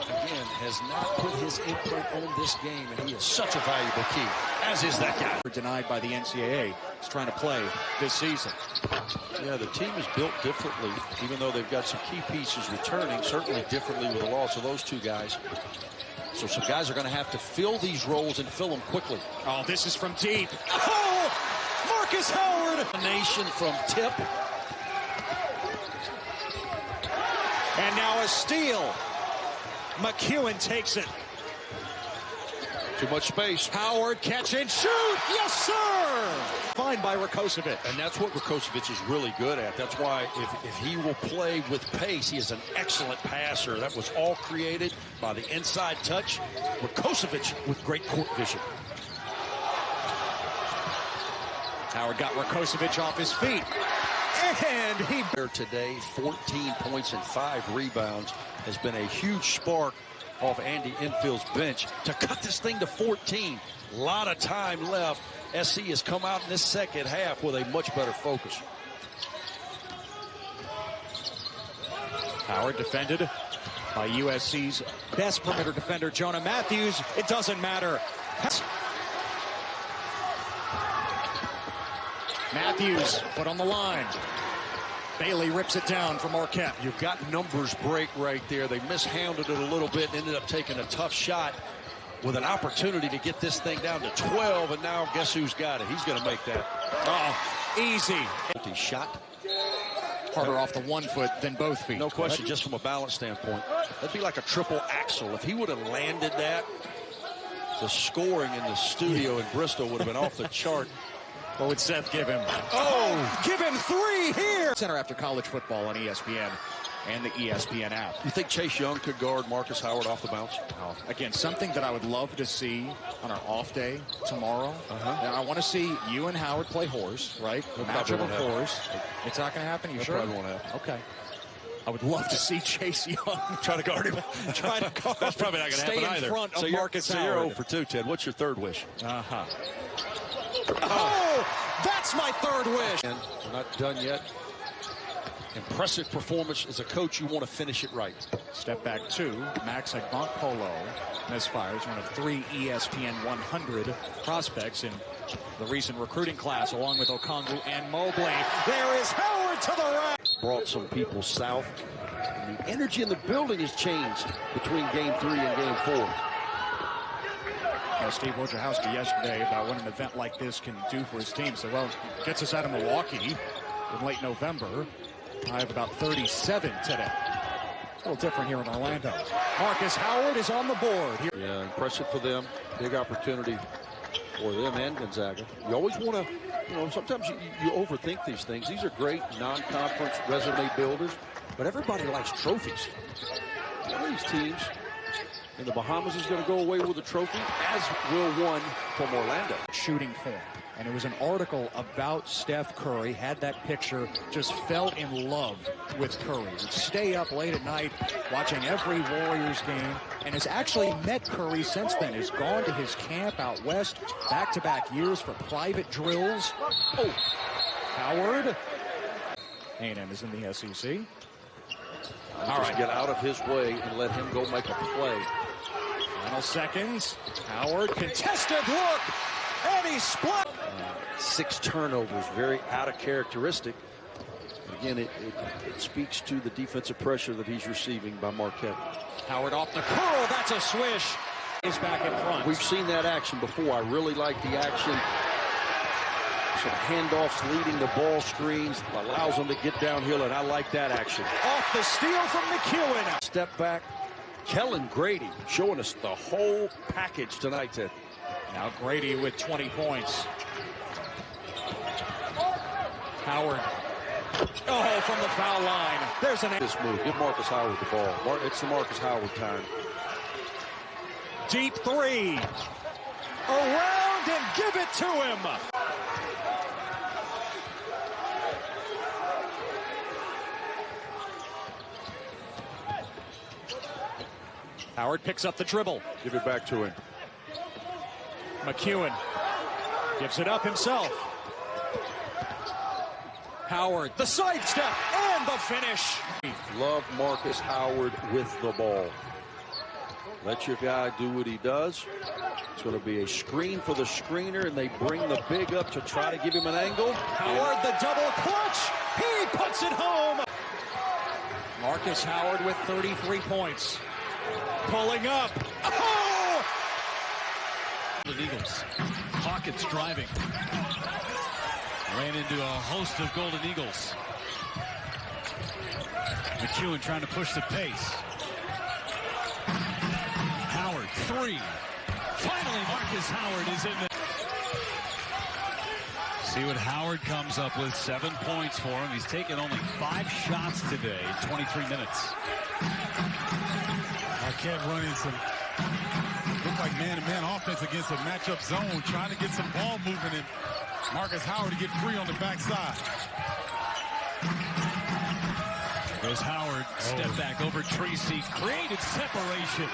again, has not put his imprint on this game, and he is such a valuable key, as is that guy. Denied by the NCAA. He's trying to play this season. Yeah, the team is built differently, even though they've got some key pieces returning, certainly differently with the loss of those 2 guys. So some guys are going to have to fill these roles and fill them quickly. Oh, this is from deep. Oh, Marcus Howard. A nation from tip. And now a steal. McEwen takes it. Too much space. Howard catch and shoot. Yes, sir. defined by Rakocevic. And that's what Rakocevic is really good at. That's why if he will play with pace, he is an excellent passer. That was all created by the inside touch. Rakocevic with great court vision. Howard got Rakocevic off his feet. And he today, 14 points and 5 rebounds, has been a huge spark off Andy Enfield's bench to cut this thing to 14. A lot of time left. SC has come out in this second half with a much better focus. Howard defended by USC's best perimeter defender, Jonah Matthews. It doesn't matter. Matthews put on the line. Bailey rips it down for Marquette. You've got numbers break right there. They mishandled it a little bit and ended up taking a tough shot with an opportunity to get this thing down to 12, and now guess who's got it? He's going to make that. Easy. Shot. Harder off the 1 foot than both feet. No question, just from a balance standpoint. That'd be like a triple axel. If he would have landed that, the scoring in the studio in Bristol would have been off the chart. What would Seth give him? Give him 3 here! Center after college football on ESPN and the ESPN app. You think Chase Young could guard Marcus Howard off the bounce? Again, something that I would love to see on our off day tomorrow. Now, I want to see you and Howard play horse, right? Matchup of horse. It's not going to happen? You sure? Probably won't happen. Okay. I would love to see Chase Young try to guard him. That's probably not going to happen either. Stay in front of Marcus Howard. So you're 0 for 2, Ted. What's your third wish? Oh, that's my third wish. And we're not done yet. Impressive performance. As a coach, you want to finish it right. Step back 2. Max Agbonkpolo misfires, one of 3 ESPN 100 prospects in the recent recruiting class, along with Okongwu and Mobley. There is Howard to the rack. Brought some people south. And the energy in the building has changed between Game 3 and Game 4. Steve Wojciechowski yesterday about what an event like this can do for his team. So, well, gets us out of Milwaukee in late November. I have about 37 today. A little different here in Orlando. Marcus Howard is on the board. Yeah, impressive for them. Big opportunity for them and Gonzaga. You always want to, sometimes you overthink these things. These are great non-conference resume builders, but everybody likes trophies. One of these teams in the Bahamas is going to go away with a trophy, as will one from Orlando. Shooting form. And it was an article about Steph Curry, had that picture, just fell in love with Curry. Would stay up late at night watching every Warriors game and has actually met Curry since then. Has gone to his camp out west, back-to-back years for private drills. Oh, Howard. A&M is in the SEC. All right, get out of his way and let him go make a play. Final seconds. Howard, contested look, and he split. 6 turnovers, very out of characteristic. Again, it speaks to the defensive pressure that he's receiving by Marquette. Howard off the curl, that's a swish. Is back in front. We've seen that action before. I really like the action. Some handoffs leading the ball screens, allows them to get downhill, and I like that action. Off the steal from McEwen. Step back. Kellen Grady showing us the whole package tonight, Ted. Now Grady with 20 points. Howard. Oh, from the foul line. There's an... This move. Give Marcus Howard the ball. It's the Marcus Howard time. Deep 3. Around and give it to him. Howard picks up the dribble. Give it back to him. McEwen gives it up himself. Howard, the sidestep and the finish. Love Marcus Howard with the ball. Let your guy do what he does. It's going to be a screen for the screener, and they bring the big up to try to give him an angle. Howard, the double clutch. He puts it home. Marcus Howard with 33 points. Pulling up. Oh! The Eagles. Pockets driving. Ran into a host of Golden Eagles. McEwen trying to push the pace. Howard, 3. Finally, Marcus Howard is in See what Howard comes up with. 7 points for him. He's taken only 5 shots today in 23 minutes. Marquette running some look like man-to-man offense against a matchup zone, trying to get some ball movement and Marcus Howard to get free on the backside. Goes Howard, step back over Tracy, created separation.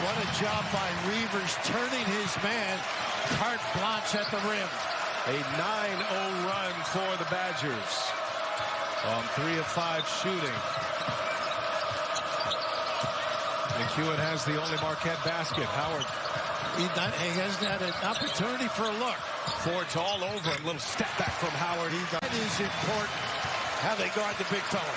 What a job by Reavers turning his man. Carte blanche at the rim. A 9-0 run for the Badgers on 3 of 5 shooting. McEwen has the only Marquette basket. Howard. He hasn't had an opportunity for a look. Ford's all over him. Little step back from Howard. It is important how they guard the big fella.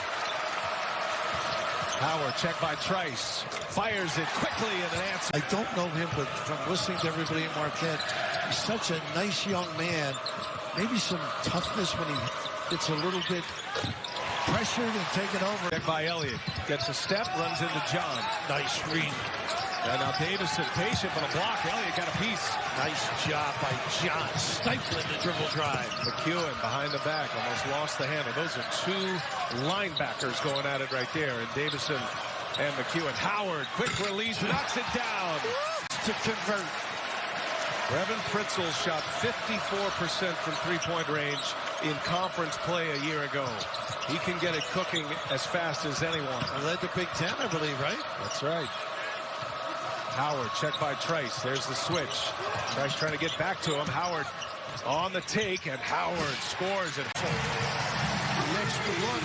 Howard, check by Trice. Fires it quickly and an answer. I don't know him, but from listening to everybody in Marquette, he's such a nice young man. Maybe some toughness when he gets a little bit pressured and taken over. Check by Elliott. Gets a step, runs into John. Nice read. And now Davison patient for the block. Elliott got a piece. Nice job by John, stifling the dribble drive. McEwen behind the back, almost lost the handle. Those are 2 linebackers going at it right there. And Davison and McEwen. Howard, quick release, knocks it down. To convert. Brevin Pritzel shot 54% from three-point range in conference play a year ago. He can get it cooking as fast as anyone. He led the Big Ten, I believe, right? That's right. Howard, checked by Trice. There's the switch. Trice trying to get back to him. Howard on the take, and Howard scores it. The extra look,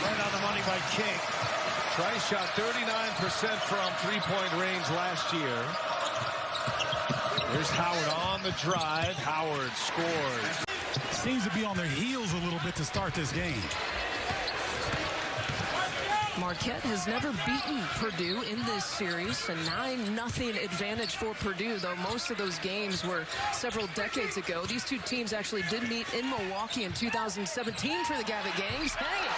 right on the money by King. Trice shot 39% from three-point range last year. There's Howard on the drive. Howard scores. Seems to be on their heels a little bit to start this game. Marquette has never beaten Purdue in this series. A 9-0 advantage for Purdue, though most of those games were several decades ago. These two teams actually did meet in Milwaukee in 2017 for the Gavitt Gangs. Hanging.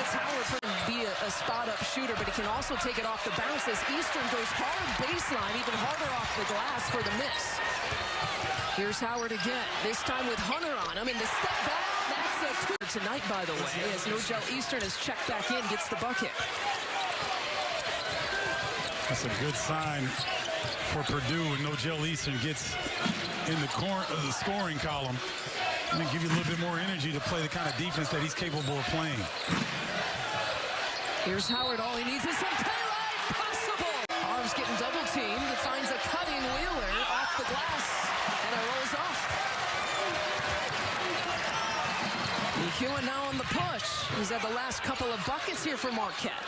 It's Howard for him to be a spot-up shooter, but he can also take it off the bounce as Eastern goes hard baseline, even harder off the glass for the miss. Here's Howard again, this time with Hunter on him, and the step back. That's a 2 tonight, by the way, as Nogel Eastern has checked back in, gets the bucket. That's a good sign for Purdue when Nogel Eastern gets in the scoring column. And give you a little bit more energy to play the kind of defense that he's capable of playing. Here's Howard. All he needs is some daylight. Possible. Arms getting double teamed. It finds a cutting Wheeler off the glass, and it rolls off. McEwen now on the push. He's had the last couple of buckets here for Marquette.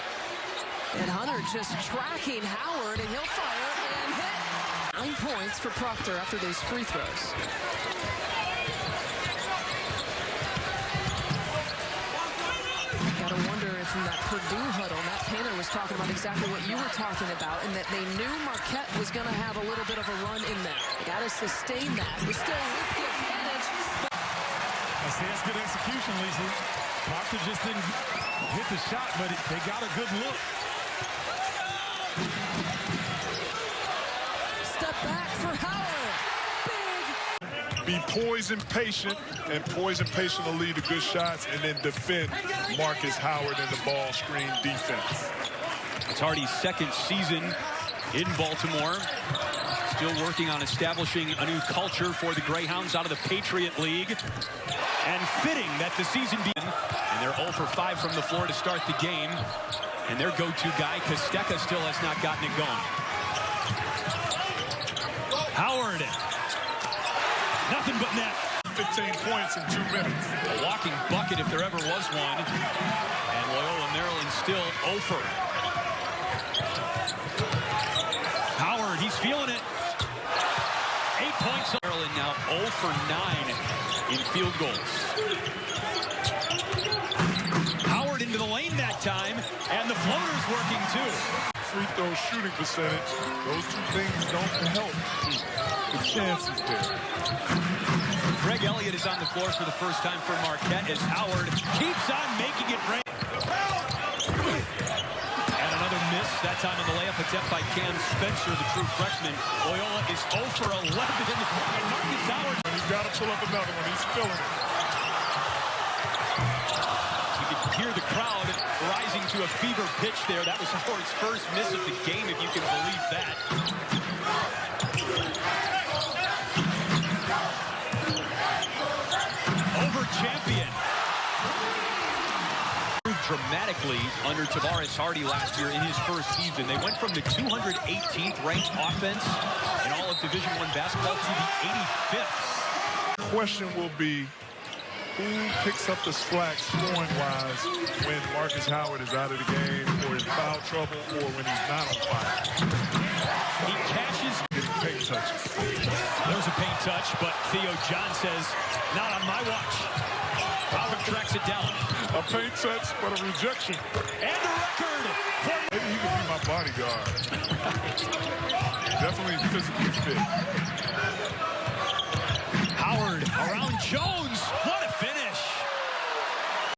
And Hunter just tracking Howard, and he'll fire and hit. 9 points for Proctor after those free throws. Gotta wonder if in that Purdue huddle, Matt Painter was talking about exactly what you were talking about, and that they knew Marquette was going to have a little bit of a run in them. Gotta sustain that. We still with the advantage. That's good execution, Lisa. Proctor just didn't hit the shot, but they got a good look. Step back for Howard. Be poised and patient to lead to good shots, and then defend Marcus Howard in the ball screen defense. It's Hardy's second season in Baltimore. Still working on establishing a new culture for the Greyhounds out of the Patriot League. And fitting that the season be. And they're 0 for 5 from the floor to start the game. And their go-to guy, Kosteka, still has not gotten it going. Howard. Nothing but net. 15 points in 2 minutes. A walking bucket if there ever was one. And Loyola Maryland still 0 for. Howard, he's feeling it. 8 points. Maryland now 0 for 9 in field goals. Howard into the lane that time, and the floater's working too. Free throw shooting percentage, those 2 things don't help the chances there. Greg Elliott is on the floor for the first time for Marquette as Howard keeps on making it rain. And another miss that time on the layup attempt by Cam Spencer, the true freshman. Loyola is 0 for 11. And Markus Howard. And he's got to pull up another one. He's feeling it. You can hear the crowd rising to a fever pitch there. That was Howard's first miss of the game, if you can believe that. Over champion. Dramatically under Tavares Hardy last year in his first season. They went from the 218th ranked offense in all of Division I basketball to the 85th. Question will be, who picks up the slack scoring-wise when Markus Howard is out of the game or in foul trouble or when he's not on fire? He cashes. Getting paint touches. There's a paint touch, but Theo John says, not on my watch. Howard tracks it down. A paint touch, but a rejection. And a record. Maybe he could be my bodyguard. Definitely physically fit. Howard around Jones.